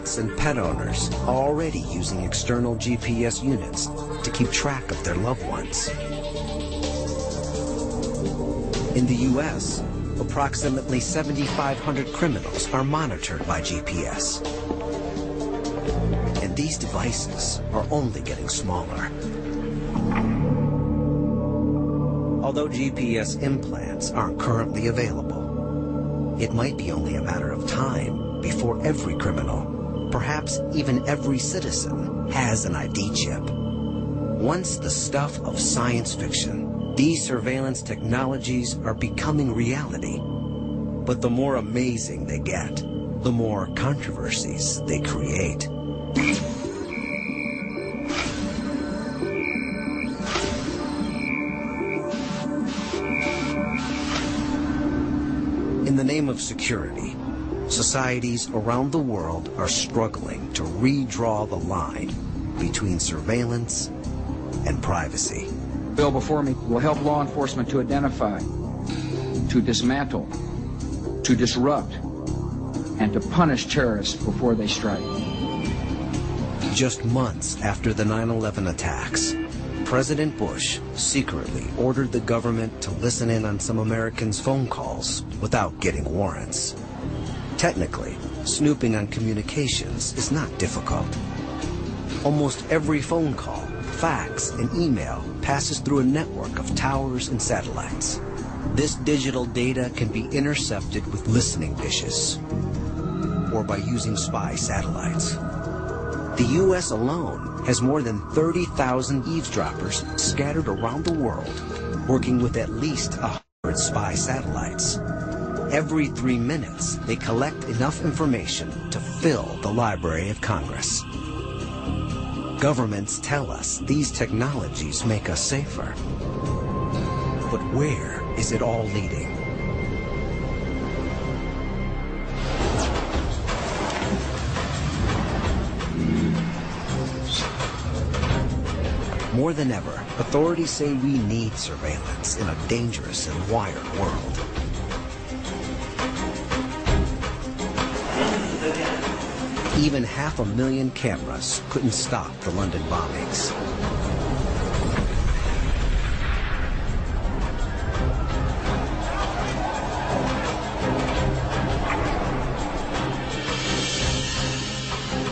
parents and pet owners are already using external GPS units to keep track of their loved ones. In the U.S., approximately 7,500 criminals are monitored by GPS. And these devices are only getting smaller. Although GPS implants aren't currently available, it might be only a matter of time before every criminal, perhaps even every citizen, has an ID chip. Once the stuff of science fiction, these surveillance technologies are becoming reality. But the more amazing they get, the more controversies they create. In the name of security, societies around the world are struggling to redraw the line between surveillance and privacy. The bill before me will help law enforcement to identify, to dismantle, to disrupt, and to punish terrorists before they strike. Just months after the 9/11 attacks, President Bush secretly ordered the government to listen in on some Americans' phone calls without getting warrants. Technically, snooping on communications is not difficult. Almost every phone call, fax, and email passes through a network of towers and satellites. This digital data can be intercepted with listening dishes or by using spy satellites. The U.S. alone has more than 30,000 eavesdroppers scattered around the world, working with at least 100 spy satellites. Every 3 minutes, they collect enough information to fill the Library of Congress. Governments tell us these technologies make us safer. But where is it all leading? More than ever, authorities say we need surveillance in a dangerous and wired world. Even 500,000 cameras couldn't stop the London bombings.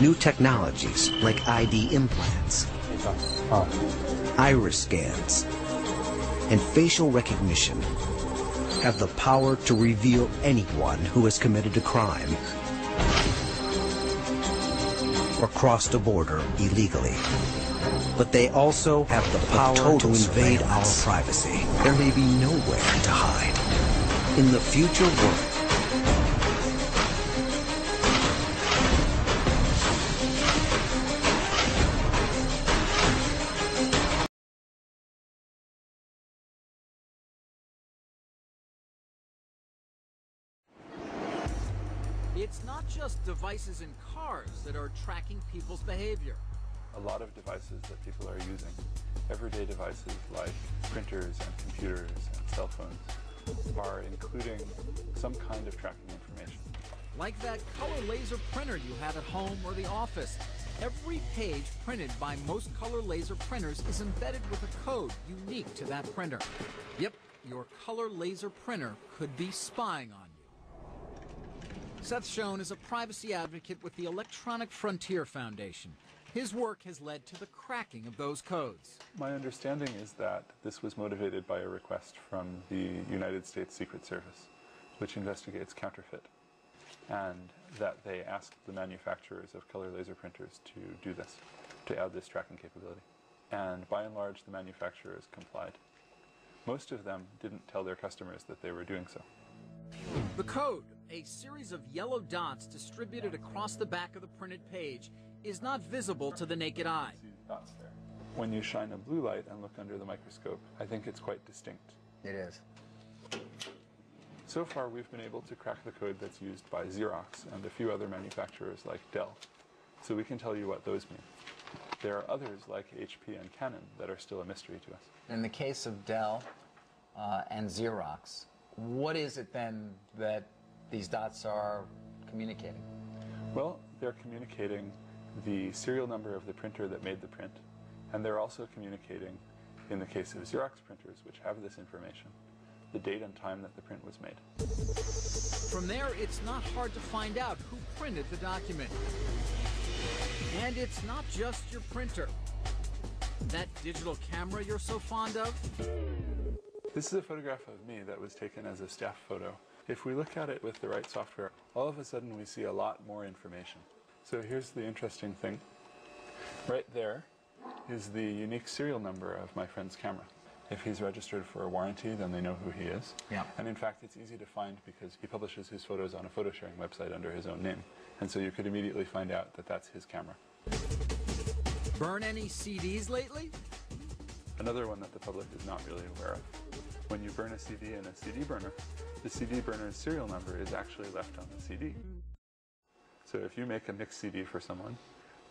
New technologies like ID implants, iris scans, and facial recognition have the power to reveal anyone who has committed a crime or crossed a border illegally. But they also have the power to invade our privacy. There may be nowhere to hide. In the future world, it's not just devices in cars that are tracking people's behavior. A lot of devices that people are using, everyday devices like printers and computers and cell phones, are including some kind of tracking information. Like that color laser printer you have at home or the office. Every page printed by most color laser printers is embedded with a code unique to that printer. Yep, your color laser printer could be spying on you. Seth Schoen is a privacy advocate with the Electronic Frontier Foundation. His work has led to the cracking of those codes. My understanding is that this was motivated by a request from the United States Secret Service, which investigates counterfeit, and that they asked the manufacturers of color laser printers to do this, to add this tracking capability. And by and large, the manufacturers complied. Most of them didn't tell their customers that they were doing so. The code, a series of yellow dots distributed across the back of the printed page, is not visible to the naked eye. When you shine a blue light and look under the microscope, I think it's quite distinct. It is. So far, we've been able to crack the code that's used by Xerox and a few other manufacturers like Dell. So we can tell you what those mean. There are others like HP and Canon that are still a mystery to us. In the case of Dell and Xerox, what is it then that these dots are communicating? Well, they're communicating the serial number of the printer that made the print, and they're also communicating, in the case of Xerox printers, which have this information, the date and time that the print was made. From there, it's not hard to find out who printed the document. And it's not just your printer. That digital camera you're so fond of? This is a photograph of me that was taken as a staff photo. If we look at it with the right software, all of a sudden we see a lot more information. So here's the interesting thing. Right there is the unique serial number of my friend's camera. If he's registered for a warranty, then they know who he is. Yeah. And in fact, it's easy to find because he publishes his photos on a photo sharing website under his own name. And so you could immediately find out that that's his camera. Burn any CDs lately? Another one that the public is not really aware of. When you burn a CD in a CD burner, the CD burner's serial number is actually left on the CD. So if you make a mixed CD for someone,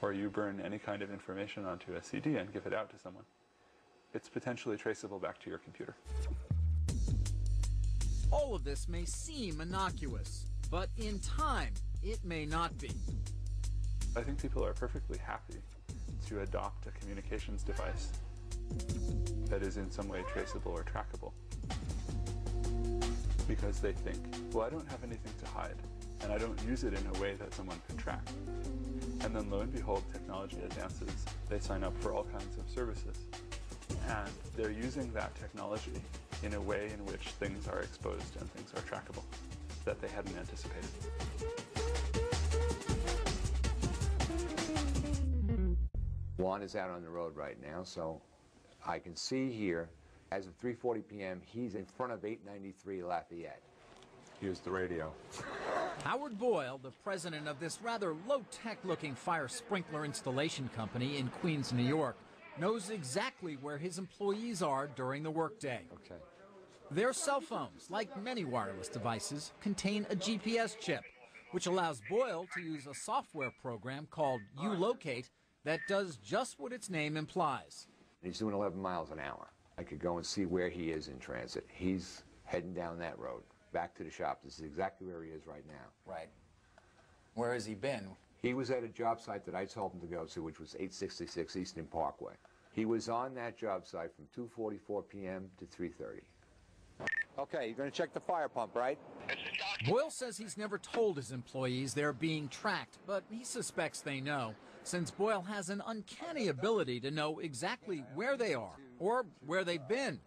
or you burn any kind of information onto a CD and give it out to someone, it's potentially traceable back to your computer. All of this may seem innocuous, but in time, it may not be. I think people are perfectly happy to adopt a communications device that is in some way traceable or trackable, because they think, well, I don't have anything to hide, and I don't use it in a way that someone can track. And then lo and behold, technology advances. They sign up for all kinds of services, and they're using that technology in a way in which things are exposed and things are trackable that they hadn't anticipated. Juan is out on the road right now, so I can see here, as of 3:40 p.m., he's in front of 893 Lafayette. Here's the radio. Howard Boyle, the president of this rather low-tech looking fire sprinkler installation company in Queens, New York, knows exactly where his employees are during the workday. Okay. Their cell phones, like many wireless devices, contain a GPS chip, which allows Boyle to use a software program called U-Locate that does just what its name implies. He's doing 11 miles an hour. I could go and see where he is in transit. He's heading down that road, back to the shop. This is exactly where he is right now. Right. Where has he been? He was at a job site that I told him to go to, which was 866 Eastern Parkway. He was on that job site from 2:44 p.m. to 3:30. Okay, you're going to check the fire pump, right? Boyle says he's never told his employees they're being tracked, but he suspects they know, since Boyle has an uncanny ability to know exactly where they are or where they've been.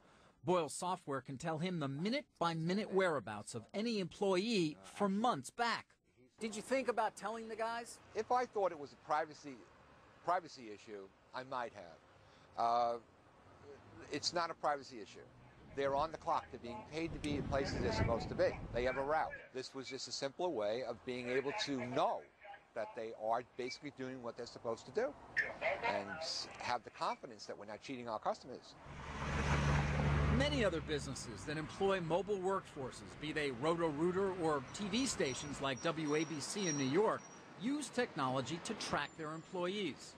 Boyle's software can tell him the minute-by-minute whereabouts of any employee for months back. Did you think about telling the guys? If I thought it was a privacy issue, I might have. It's not a privacy issue. They're on the clock. They're being paid to be in places they're supposed to be. They have a route. This was just a simpler way of being able to know that they are basically doing what they're supposed to do and have the confidence that we're not cheating our customers. Many other businesses that employ mobile workforces, be they Roto-Rooter or TV stations like WABC in New York, use technology to track their employees.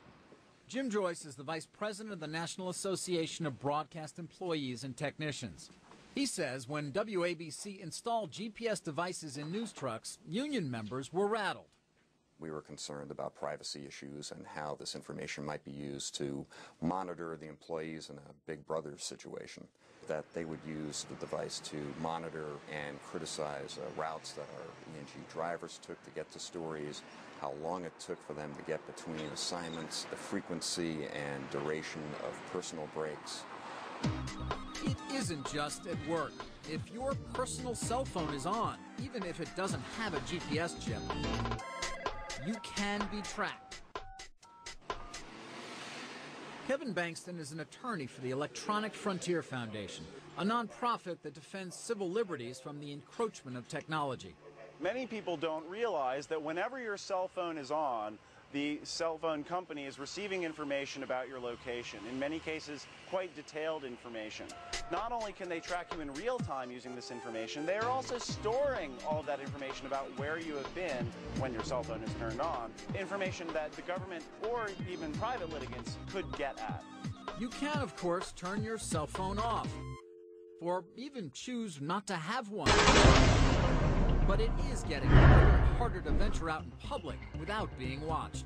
Jim Joyce is the vice president of the National Association of Broadcast Employees and Technicians. He says when WABC installed GPS devices in news trucks, union members were rattled. We were concerned about privacy issues and how this information might be used to monitor the employees in a Big Brother situation, that they would use the device to monitor and criticize routes that our ENG drivers took to get to stories, how long it took for them to get between assignments, the frequency and duration of personal breaks. It isn't just at work. If your personal cell phone is on, even if it doesn't have a GPS chip, you can be tracked. Kevin Bankston is an attorney for the Electronic Frontier Foundation, a nonprofit that defends civil liberties from the encroachment of technology. Many people don't realize that whenever your cell phone is on, the cell phone company is receiving information about your location, in many cases quite detailed information. Not only can they track you in real time using this information, they are also storing all of that information about where you have been when your cell phone is turned on, information that the government or even private litigants could get at. You can, of course, turn your cell phone off, or even choose not to have one. But But it is getting harder and harder to venture out in public without being watched.